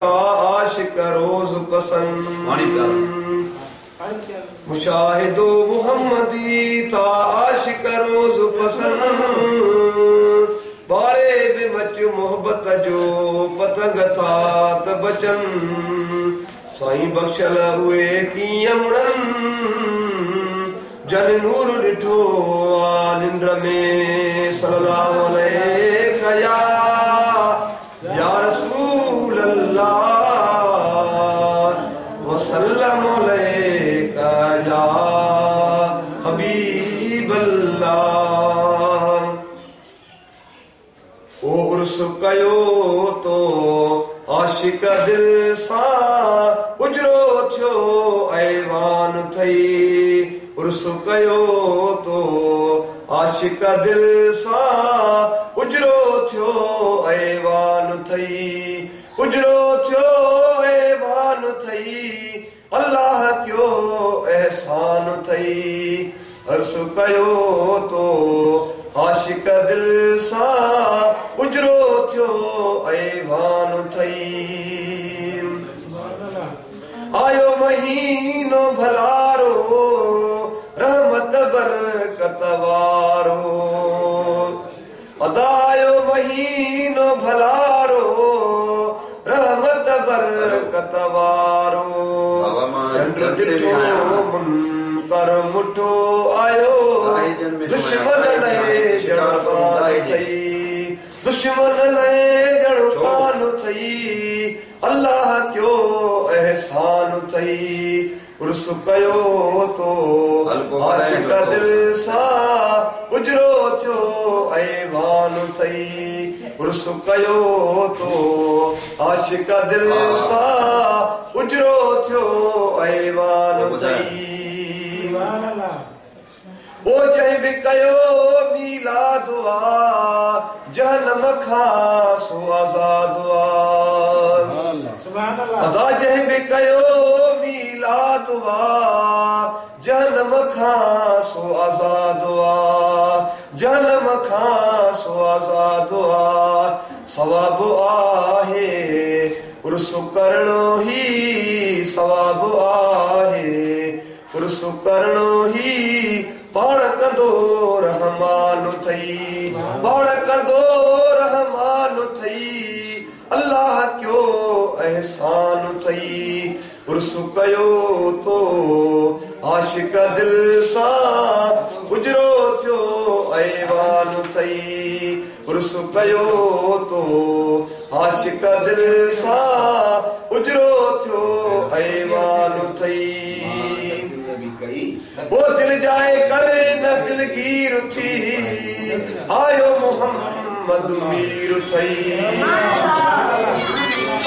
आशिक रोज पसंद मुशाहिदो मुहम्मदी ता आशिक रोज पसंद बारे बे मच मोहब्बत जो पतंग था त बचन साईं बख्शल हुए कीअं मुड़न जन नूर ॾिठो आ निंद्र में सल्लल्लाहु अलैहि या रसूल अल्लाह वसल्लम अलैका या हबीब अल्लाह। ओ उर्स कयो तो आशिक दिल सा उजरो थियो ऐवान थई उर्स कयो तो आशिक दिल सा उजरो थियो ऐवान थई उजरो थियो ऐवान थई अल्लाह क्यो एहसान थई अर्स कयो तो आशिक दिल सा उजरो थियो ऐवान थई। आयो महीनो भलारो रहमत बरकत वारो अदायो महीनो भलारो रहमत बरकत वारो चंद्र ॾिठो मुनकर मुठो आयो दुश्मन लहे जण कान थई दुश्मन लहे जण कान थई अल्लाह क्यो एहसान थई उर्स कयो तो आशिक दिल सा उजरो थियो ऐवान थई उर्स कयो तो आशिक दिल सा उजरो थियो ऐवान थई। ओ जंहिं बि कयो मीलाद आ जहनम खां सो आज़ाद आ अदा जंहिं बि कयो मीलाद आ जहनम खां सो आज़ाद आ जहनम खां सो आज़ाद आ सवाब आहे उर्स करणो ही सवाब आहे उर्स करणो ही पाण कंदो रहमान थई पाण कंदो रहमान थई अल्लाह क्यो एहसान थई उर्स कयो तो आशिक दिल सा उजरो थियो ऐवान थई उर्स कयो तो आशिक दिल सा उजरो थियो ऐवान थई। वो दिल जाए करे न दिलगीर थी आयो मोहम्मद मीर थई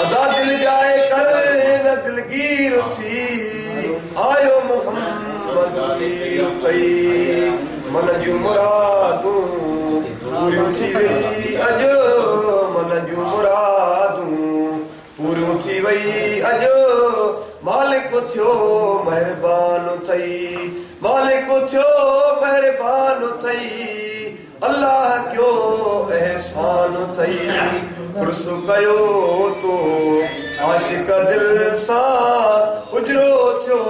अदा दिल जाए करे न दिलगीर थी आयो मोहम्मद मीर थई मन जूं मुरादूं पूरियूं थी वई अॼु मन जूं मुरादूं पूरियूं थी वई अॼु मालिक थियो मेहरबान थई मालिक थियो मेहरबान थई अल्लाह क्यो एहसान थई उर्स कयो तो आशिक दिल सा उजरो थियो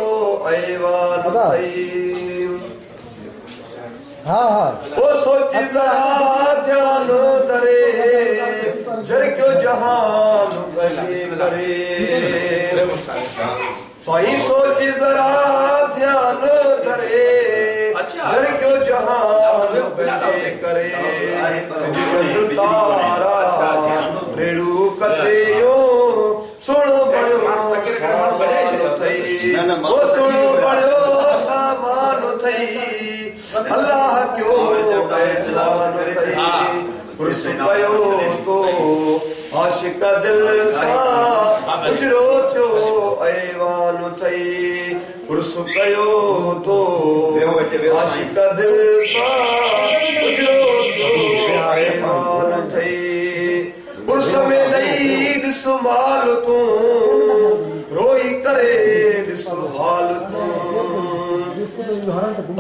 ऐवान थई। ओ सोची ज़रा ध्यान धरे जर क्यो जहान करे करे साईं सोची ज़रा ध्यान धरे जर क्यो जहान करे करे सिजगंद तारा रेड़ू कटे यो सुनो बड़ो सामान थई ओ सुनो बड़ो सामान थई अल्लाह क्यो एहसान थई उर्स कयो तो आशिक दिल सा उजरो थियो ऐवान थई उर्स कयो तो आशिक दिल सा उजरो थियो ऐवान थई उर्स में नई ॾिस माल तूं रोई करे ॾिस हाल तूं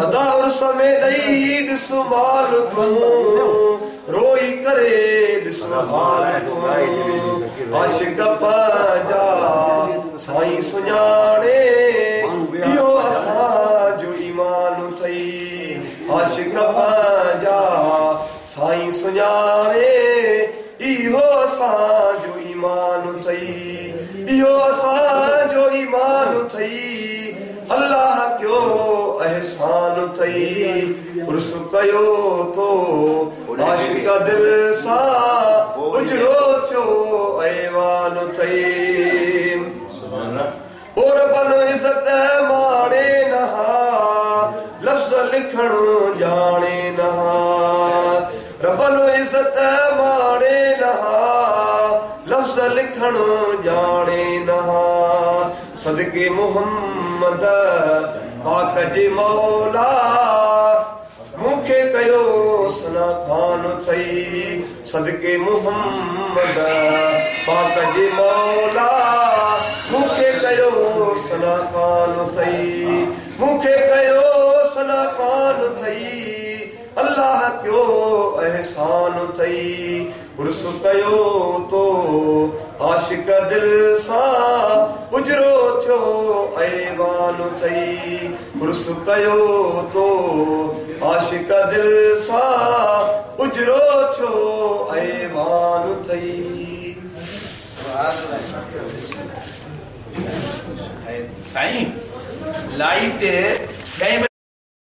अदा उर्स में नई ॾिस माल तूं रोई करे ॾिस हाल तूं आशिक पंहिंजा थई इहो असांजो ईमान थई अल्लाह क्यो एहसान थई उर्स कयो तो आशिक दिल सां उजरो थियो ऐवान थई और बनो इज़त माणे नहा लफ्ज़ लिखणो जाने नहा रबनो इज़त माणे नहा लफ्ज़ लिखणो जाने नहा सदके मोहम्मद पाक जी मौला मूंखे कयो सना खान थई सदके मोहम्मद पाक जी मौला मूंखे कयो सना खान थई मूंखे कयो सना खान थई अल्लाह क्यो एहसान थई उर्स कयो तो आशिक दिल सां उजरो थियो ऐवान थई उर्स कयो तो आशिक दिल सां उजरो थियो ऐवान थई साईं लाइट